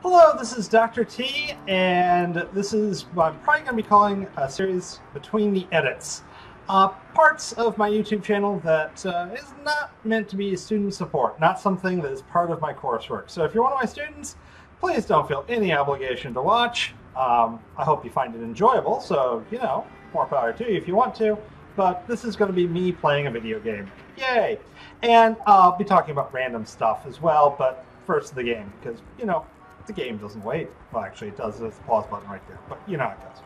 Hello, this is Dr. T, and this is what I'm probably going to be calling a series Between the Edits. Parts of my YouTube channel that is not meant to be student support, not something that is part of my coursework. So if you're one of my students, please don't feel any obligation to watch. I hope you find it enjoyable, so, more power to you if you want to. But this is going to be me playing a video game. Yay! And I'll be talking about random stuff as well, but first the game, because, the game doesn't wait. Well, actually, it does. There's the pause button right there, but you know how it goes.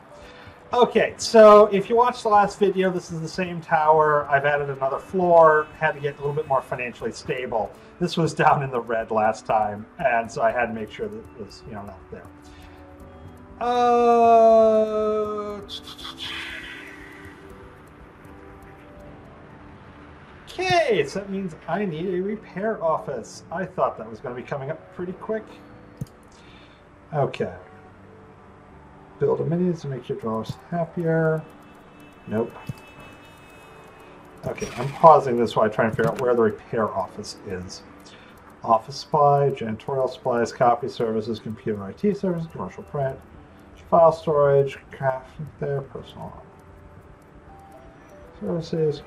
Okay, so if you watched the last video, this is the same tower. I've added another floor, had to get a little bit more financially stable. This was down in the red last time, and so I had to make sure that it was, not there. Okay, so that means I need a repair office. I thought that was going to be coming up pretty quick. Okay. Build a minis to make your drawers happier. Nope. Okay, I'm pausing this while I try and figure out where the repair office is. Office supply, janitorial supplies, copy services, computer IT services, commercial print, file storage, craft there, personal services,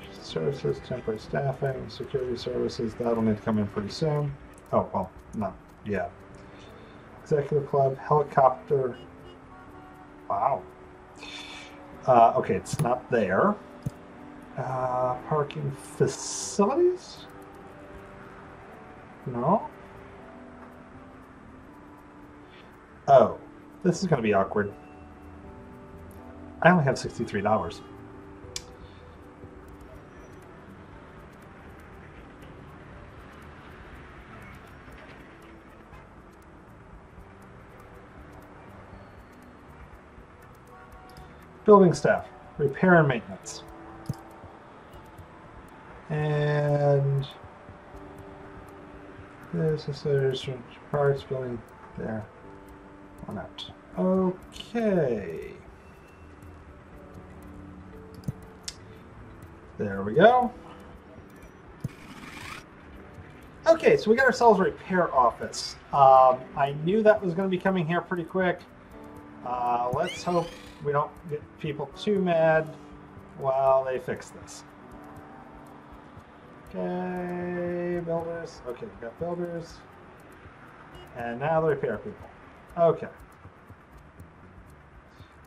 temporary staffing, security services. That'll need to come in pretty soon. Oh, well, not yet. Executive club, helicopter. Wow. Okay, it's not there. Parking facilities? No. Oh, this is going to be awkward. I only have $63. Building staff, repair and maintenance. And this is the parts building there. One out. Okay. There we go. Okay, so we got ourselves a repair office. I knew that was going to be coming here pretty quick. Let's hope we don't get people too mad while they fix this. Okay, builders. Okay, we got builders. And now the repair people. Okay.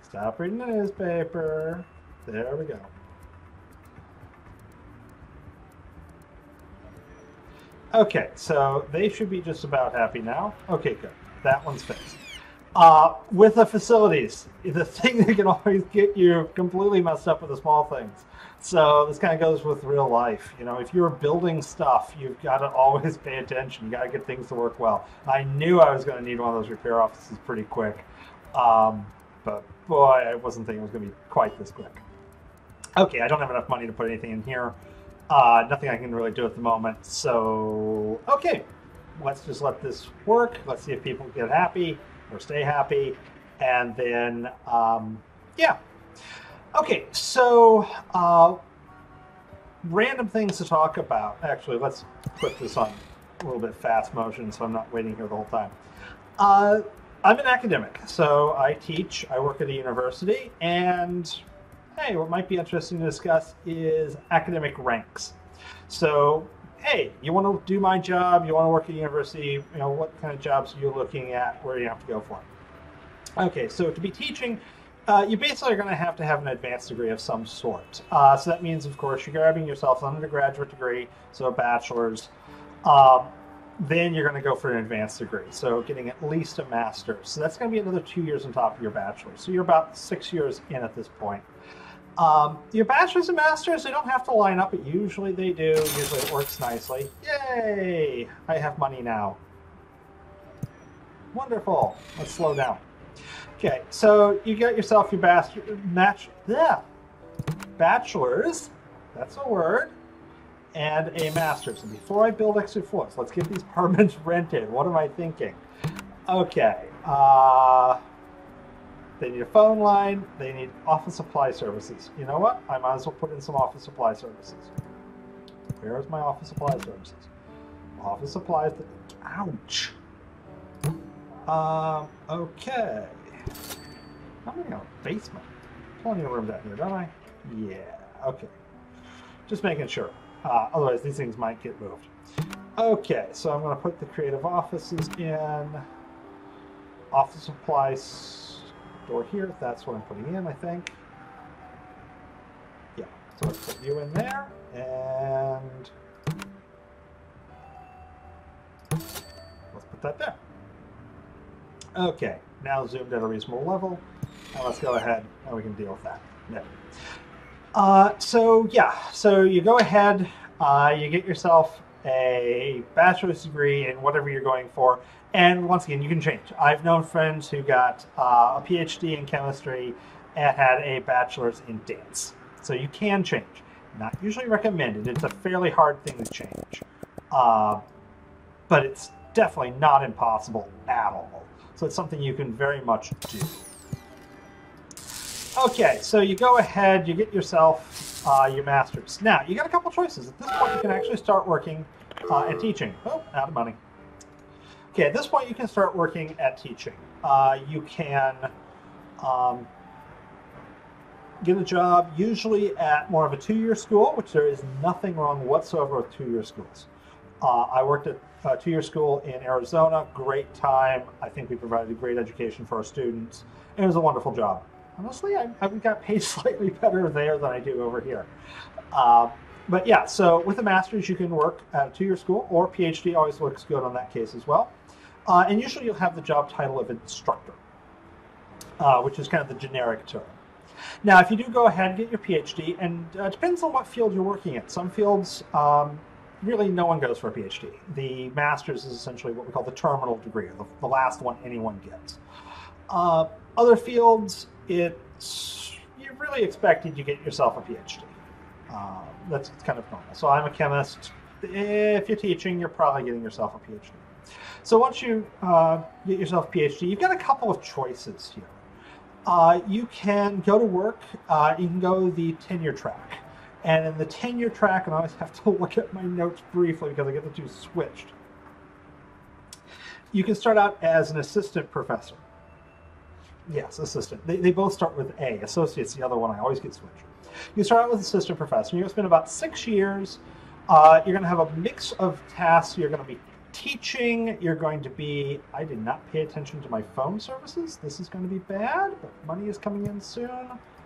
Stop reading the newspaper. There we go. Okay, so they should be just about happy now. Okay, good. That one's fixed. With the facilities, the thing that can always get you completely messed up with the small things. So this kind of goes with real life. If you're building stuff, you've got to always pay attention. You got to get things to work well. I knew I was going to need one of those repair offices pretty quick. But boy, I wasn't thinking it was going to be quite this quick. Okay, I don't have enough money to put anything in here. Nothing I can really do at the moment. So, okay, let's just let this work. Let's see if people get happy or stay happy, and then yeah. Okay, so random things to talk about. Actually, let's put this on a little bit fast motion so I'm not waiting here the whole time. I'm an academic, so I teach. I work at a university, and hey, what might be interesting to discuss is academic ranks. So hey, you want to do my job, you want to work at a university, what kind of jobs are you looking at, where do you have to go for? Okay, so to be teaching, you basically are going to have an advanced degree of some sort. So that means, of course, you're grabbing yourself an undergraduate degree, so a bachelor's. Then you're going to go for an advanced degree, so getting at least a master's. So that's going to be another 2 years on top of your bachelor's. So you're about 6 years in at this point. Your bachelor's and master's, they don't have to line up, but usually they do. Usually it works nicely. Yay! I have money now. Wonderful. Let's slow down. Okay, so you got yourself your bachelor's, that's a word, and a master's. And before I build extra floors, let's get these apartments rented. What am I thinking? Okay, they need a phone line. They need office supply services. You know what? I might as well put in some office supply services. Where's my office supply services? Office supplies. Ouch. Okay. I'm going to go basement. Plenty of room down here, don't I? Yeah, okay. Just making sure. Otherwise, these things might get moved. Okay, so I'm going to put the creative offices in. Office supplies store here. That's what I'm putting in, I think. Yeah, so let's put you in there. And let's put that there. Okay, now zoomed at a reasonable level. Now let's go ahead and we can deal with that. Yeah. So you go ahead, you get yourself a bachelor's degree in whatever you're going for, and once again, you can change. I've known friends who got a PhD in chemistry and had a bachelor's in dance. So you can change. Not usually recommended. It's a fairly hard thing to change. But it's definitely not impossible at all. So it's something you can very much do. Okay, so you go ahead, you get yourself your master's. Now, you got a couple choices. At this point, you can actually start working at teaching. Oh, out of money. Okay, at this point, you can start working at teaching. You can get a job usually at more of a two-year school, which there is nothing wrong whatsoever with two-year schools. I worked at a two-year school in Arizona. Great time. I think we provided a great education for our students. And it was a wonderful job. Honestly, I got paid slightly better there than I do over here. But yeah, so with a master's, you can work at a two-year school, or PhD always looks good on that case as well. And usually you'll have the job title of instructor, which is kind of the generic term. Now, if you do go ahead and get your PhD, and it depends on what field you're working in. Some fields, really no one goes for a PhD. The master's is essentially what we call the terminal degree, the last one anyone gets. Other fields, you're really expected you get yourself a PhD. That's kind of normal. So I'm a chemist. If you're teaching, you're probably getting yourself a PhD. So once you get yourself a PhD, you've got a couple of choices here. You can go to work. You can go the tenure track. And in the tenure track, and I always have to look at my notes briefly because I get the two switched. You can start out as an assistant professor. Yes, assistant. They both start with A. Associate's the other one. I always get switched. You start out with assistant professor. You're going to spend about 6 years. You're going to have a mix of tasks. You're going to be teaching. You're going to be... I did not pay attention to my phone services. This is going to be bad, but money is coming in soon,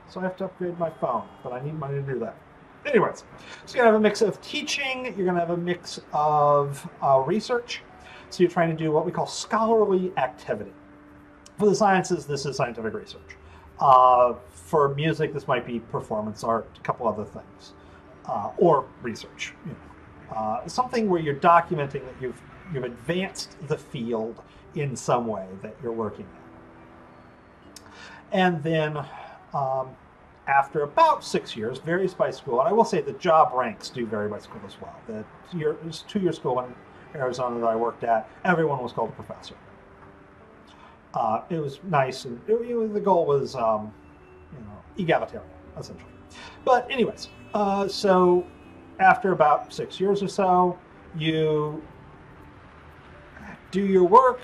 so I have to upgrade my phone. But I need money to do that. Anyways, so you're going to have a mix of teaching. You're going to have a mix of research. So you're trying to do what we call scholarly activity. For the sciences, this is scientific research. For music, this might be performance art, a couple other things, or research. You know. Something where you're documenting that you've advanced the field in some way that you're working in. And then after about 6 years, varies by school, and I will say the job ranks do vary by school as well. The two-year school in Arizona that I worked at, everyone was called a professor. It was nice, and the goal was, egalitarian, essentially. But anyways, so after about 6 years or so, you do your work,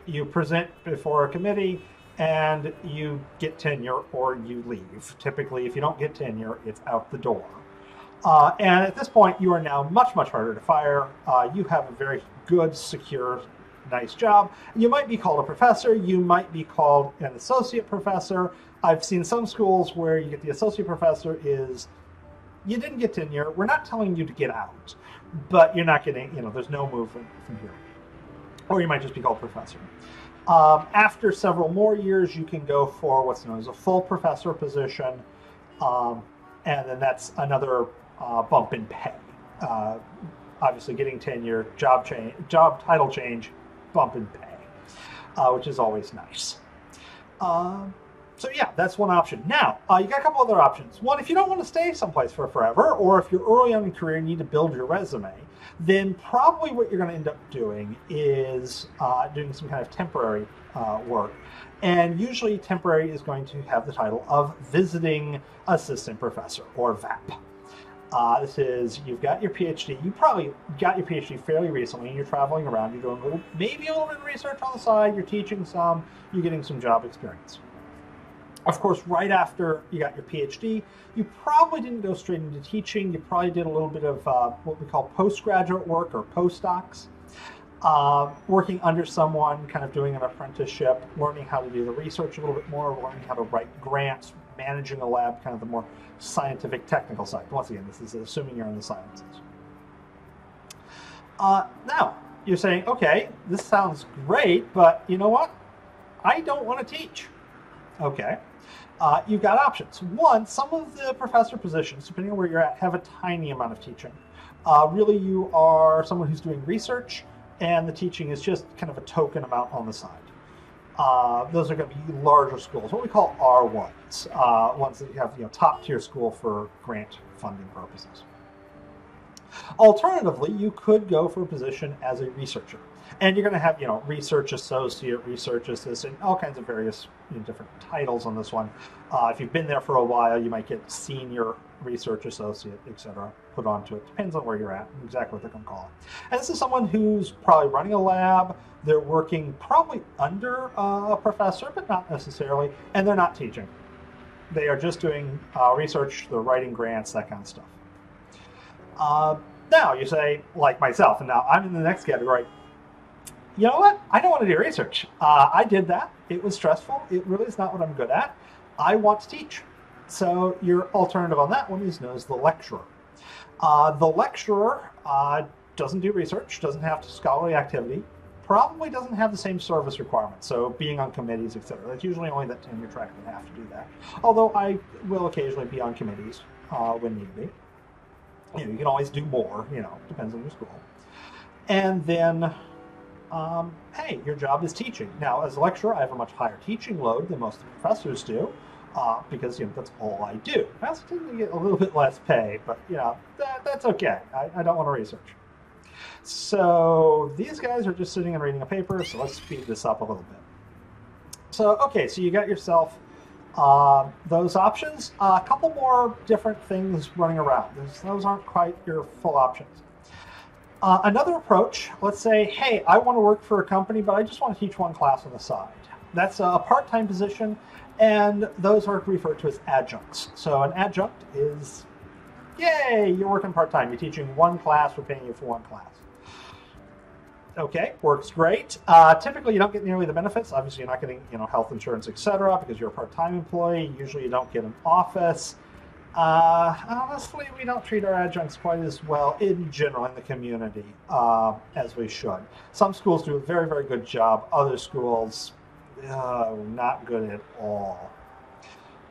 you present before a committee, and you get tenure or you leave. Typically, if you don't get tenure, it's out the door. And at this point, you are now much, much harder to fire. You have a very good, secure, nice job. You might be called a professor. You might be called an associate professor. I've seen some schools where you get the associate professor is, you didn't get tenure. We're not telling you to get out, but you're not getting, there's no movement from here. Or you might just be called professor. After several more years, you can go for what's known as a full professor position. And then that's another bump in pay. Obviously getting tenure, job title change, bump in pay, which is always nice. So yeah, that's one option. Now, you got a couple other options. One, if you don't want to stay someplace for forever, or if you're early on in your career and need to build your resume, then probably what you're going to end up doing is doing some kind of temporary work. And usually temporary is going to have the title of visiting assistant professor, or VAP. This is, you've got your PhD. You probably got your PhD fairly recently, and you're traveling around. You're doing maybe a little bit of research on the side. You're teaching some. You're getting some job experience. Of course, right after you got your PhD, you probably didn't go straight into teaching. You probably did a little bit of what we call postgraduate work or postdocs, working under someone, kind of doing an apprenticeship, learning how to do the research a little bit more, learning how to write grants, managing a lab, kind of the more scientific, technical side. Once again, this is assuming you're in the sciences. Now, you're saying, okay, this sounds great, but you know what? I don't want to teach. Okay. You've got options. One, some of the professor positions, depending on where you're at, have a tiny amount of teaching. Really, you are someone who's doing research, and the teaching is just kind of a token amount on the side. Those are going to be larger schools, what we call R1s, ones that you have, top tier school for grant funding purposes. Alternatively, you could go for a position as a researcher, and you're going to have, research associate, research assistant, all kinds of various different titles on this one. If you've been there for a while, you might get senior research associate, etc. put onto it. Depends on where you're at, exactly what they're going to call it. And this is someone who's probably running a lab. They're working probably under a professor, but not necessarily, and they're not teaching. They are just doing research, they're writing grants, that kind of stuff. Now, you say, like myself, and now I'm in the next category, you know what? I don't want to do research. I did that. It was stressful. It really is not what I'm good at. I want to teach. So your alternative on that one is known as the lecturer. The lecturer doesn't do research, doesn't have scholarly activity, probably doesn't have the same service requirements, so being on committees, etc. That's usually only that tenure track that have to do that. Although I will occasionally be on committees when need be. You can always do more, depends on your school. And then, hey, your job is teaching. Now, as a lecturer, I have a much higher teaching load than most of the professors do, because that's all I do. I also tend to get a little bit less pay, but that's okay. I don't want to research. So these guys are just sitting and reading a paper, so let's speed this up a little bit. So, okay, so you got yourself those options. A couple more different things running around. Those aren't quite your full options. Another approach, let's say, hey, I want to work for a company, but I just want to teach one class on the side. That's a part-time position, and those are referred to as adjuncts. So an adjunct is, yay, you're working part-time. You're teaching one class, we're paying you for one class. Okay, works great. Typically, you don't get nearly the benefits. Obviously, you're not getting health insurance, etc., because you're a part-time employee. Usually, you don't get an office. Honestly, we don't treat our adjuncts quite as well in general in the community as we should. Some schools do a very, very good job. Other schools, not good at all.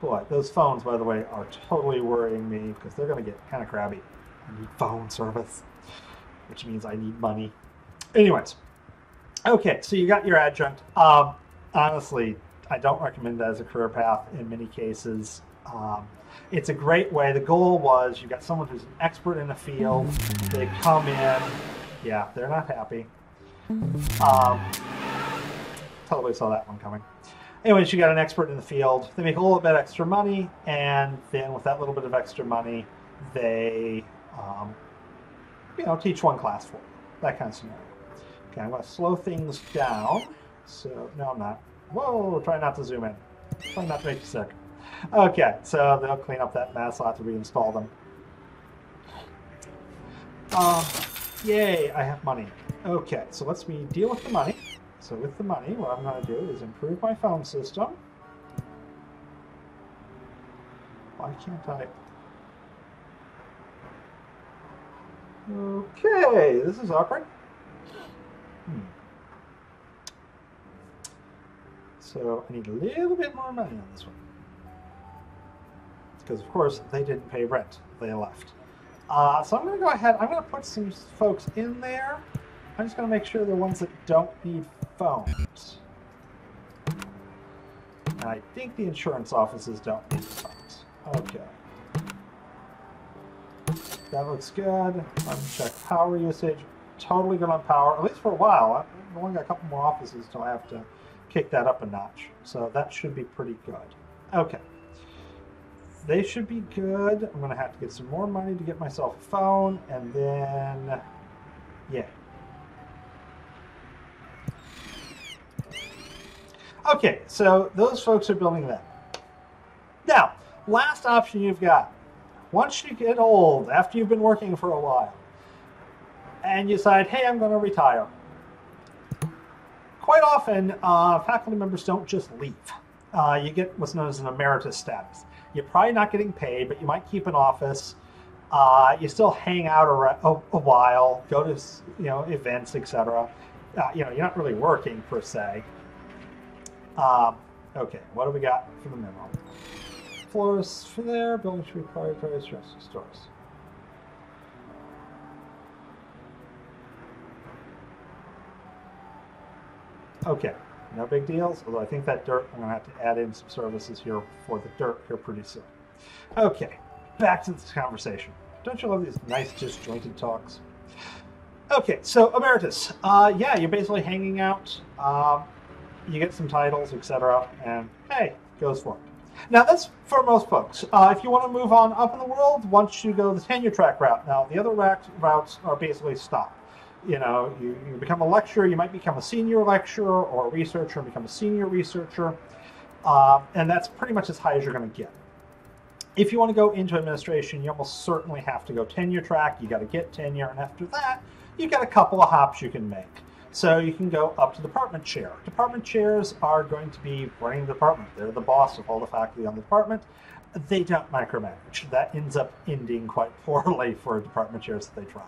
Boy, those phones, by the way, are totally worrying me because they're going to get kind of crabby. I need phone service, which means I need money. Anyways, okay, so you got your adjunct. Honestly, I don't recommend that as a career path in many cases. It's a great way. The goal was you've got someone who's an expert in a field. They come in. Yeah, they're not happy. Totally saw that one coming. Anyways, you got an expert in the field. They make a little bit extra money, and then with that little bit of extra money, they teach one class for you. That kind of scenario. Okay, I'm going to slow things down. So, no, I'm not. Whoa, try not to zoom in. Try not to make you sick. Okay, so they'll clean up that mess. I'll have to reinstall them. Yay, I have money. Okay, so let's deal with the money. So with the money, what I'm going to do is improve my phone system. Why can't I? Okay, this is awkward. So I need a little bit more money on this one. Because, of course, they didn't pay rent. They left. So I'm going to go ahead. I'm going to put some folks in there. I'm just going to make sure they're ones that don't need phones. And I think the insurance offices don't need phones. Okay. That looks good. I'm going to check power usage. Totally good on power, at least for a while. I've only got a couple more offices till I have to kick that up a notch. So that should be pretty good. Okay. they should be good. I'm going to have to get some more money to get myself a phone, and then, yeah. Okay, so those folks are building that. Now, last option you've got. Once you get old, after you've been working for a while, and you decide, hey, I'm going to retire. Quite often, faculty members don't just leave. You get what's known as an emeritus status. You're probably not getting paid, but you might keep an office. You still hang out a while, go to events, etc. You're not really working per se. Okay, what do we got for the memo? Floors for there, buildings should be prioritized, stores. Okay, no big deals, although I think that dirt, I'm going to have to add in some services here for the dirt here pretty soon. Okay, back to this conversation. Don't you love these nice disjointed talks? Okay, so emeritus. Yeah, you're basically hanging out. You get some titles, etc., and hey, goes for it. Now, that's for most folks. If you want to move on up in the world, once you go the tenure track route. Now, the other routes are basically stop. You know, you become a lecturer, you might become a senior lecturer or a researcher and become a senior researcher, and that's pretty much as high as you're going to get. If you want to go into administration, you almost certainly have to go tenure track. You got to get tenure, and after that, you've got a couple of hops you can make. So you can go up to department chair. Department chairs are going to be running the department. They're the boss of all the faculty on the department. They don't micromanage. That ends up ending quite poorly for department chairs that they try.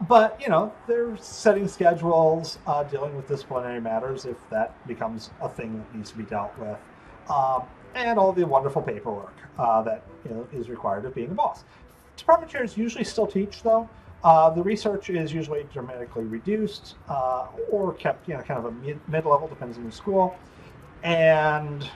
But, you know, they're setting schedules, dealing with disciplinary matters if that becomes a thing that needs to be dealt with, and all the wonderful paperwork that is required of being a boss. Department chairs usually still teach, though. The research is usually dramatically reduced or kept, kind of a mid-level, depends on the school. And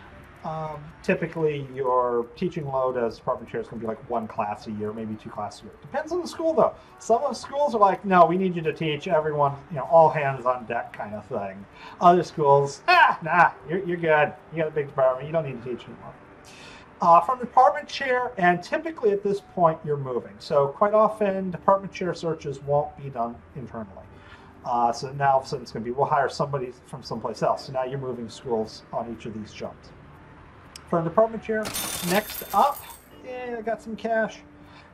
typically your teaching load as department chair is going to be like 1 class a year, maybe 2 classes a year. Depends on the school, though. Some of the schools are like, no, we need you to teach everyone, all hands on deck kind of thing. Other schools, nah, you're good. You got a big department. You don't need to teach anymore. From department chair, and typically at this point you're moving. So quite often department chair searches won't be done internally. So now all of a sudden it's going to be, we'll hire somebody from someplace else. So now you're moving schools on each of these jumps. From department chair, next up, I got some cash.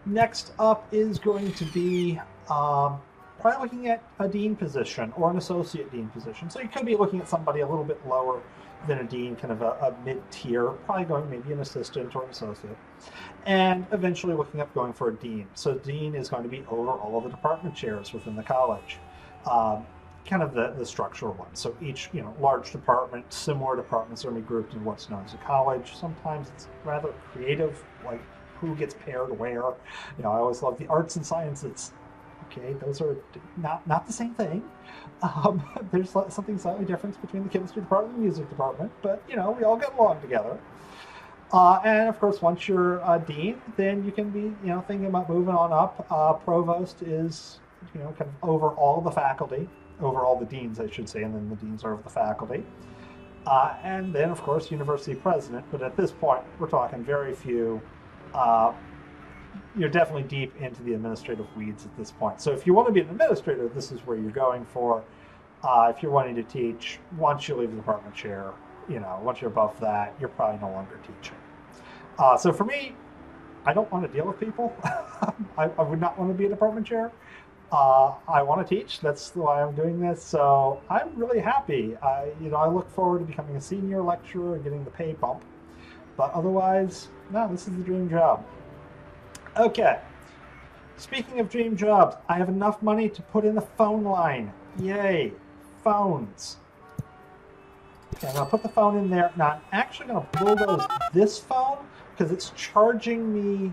Next up is going to be probably looking at a dean position or an associate dean position. So you could be looking at somebody a little bit lower than a dean, kind of a mid-tier, probably going maybe an assistant or an associate, and eventually looking up going for a dean. So dean is going to be over all of the department chairs within the college, kind of the structural one. So each large department, similar departments are going to be grouped in what's known as a college. Sometimes it's rather creative, like who gets paired where. I always love the arts and sciences. Okay, those are not the same thing. There's something slightly different between the chemistry department and the music department, but we all get along together. And of course, once you're a dean, then you can be thinking about moving on up. Provost is kind of over all the faculty, over all the deans, I should say, and then the deans are over the faculty. And then of course, university president. But at this point, we're talking very few. You're definitely deep into the administrative weeds at this point. So if you want to be an administrator, this is where you're going for. If you're wanting to teach, once you leave the department chair, once you're above that, you're probably no longer teaching. So for me, I don't want to deal with people. I would not want to be a department chair. I want to teach. That's why I'm doing this. So I'm really happy. I look forward to becoming a senior lecturer and getting the pay bump. But otherwise, no, this is the dream job. Okay, speaking of dream jobs, I have enough money to put in the phone line. Yay, phones. Okay, I'm going to put the phone in there. Now, I'm actually going to bulldoze this phone because it's charging me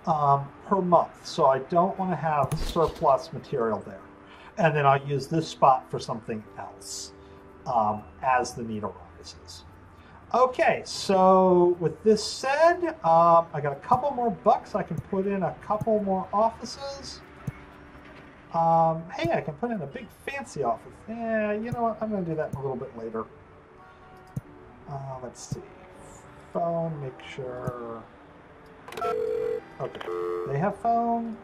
per month, so I don't want to have surplus material there. And then I'll use this spot for something else as the need arises. Okay, so with this said, I got a couple more bucks. I can put in a couple more offices. Hey, I can put in a big fancy office. Yeah, you know what? I'm going to do that a little bit later. Let's see. Phone, make sure. Okay, they have phone.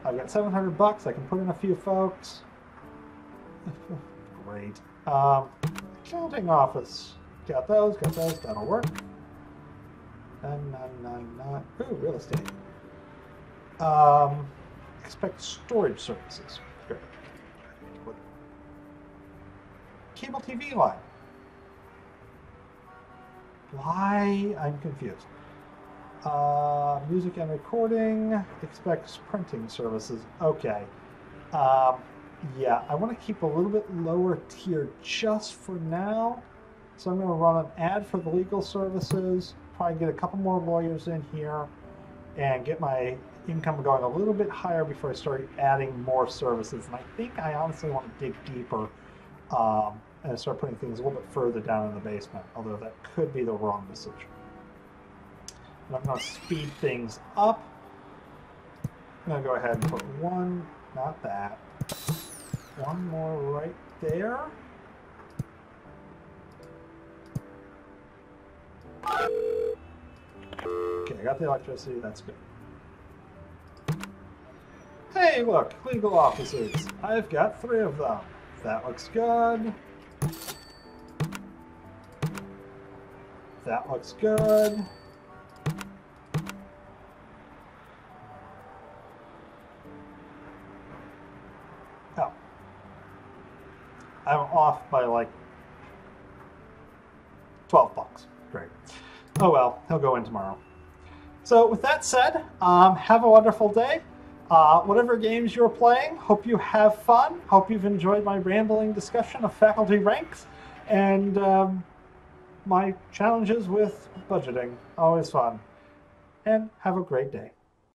I've got $700. I can put in a few folks. Great. Accounting office. Got those, that'll work. Ooh, real estate. Expect storage services. Good. Cable TV line. Why? I'm confused. Music and recording. Expects printing services. Okay. Yeah, I want to keep a little bit lower tier just for now. So I'm going to run an ad for the legal services, probably get a couple more lawyers in here, and get my income going a little bit higher before I start adding more services. And I think I honestly want to dig deeper and start putting things a little bit further down in the basement, although that could be the wrong decision. And I'm going to speed things up. I'm going to go ahead and put one, not that, one more right there. Okay, I got the electricity, that's good. Hey, look, legal offices. I've got 3 of them. That looks good. That looks good. Oh. I'm off by like $12. Great. Oh well, he'll go in tomorrow. So with that said, have a wonderful day. Whatever games you're playing, hope you have fun. Hope you've enjoyed my rambling discussion of faculty ranks and my challenges with budgeting. Always fun. And have a great day.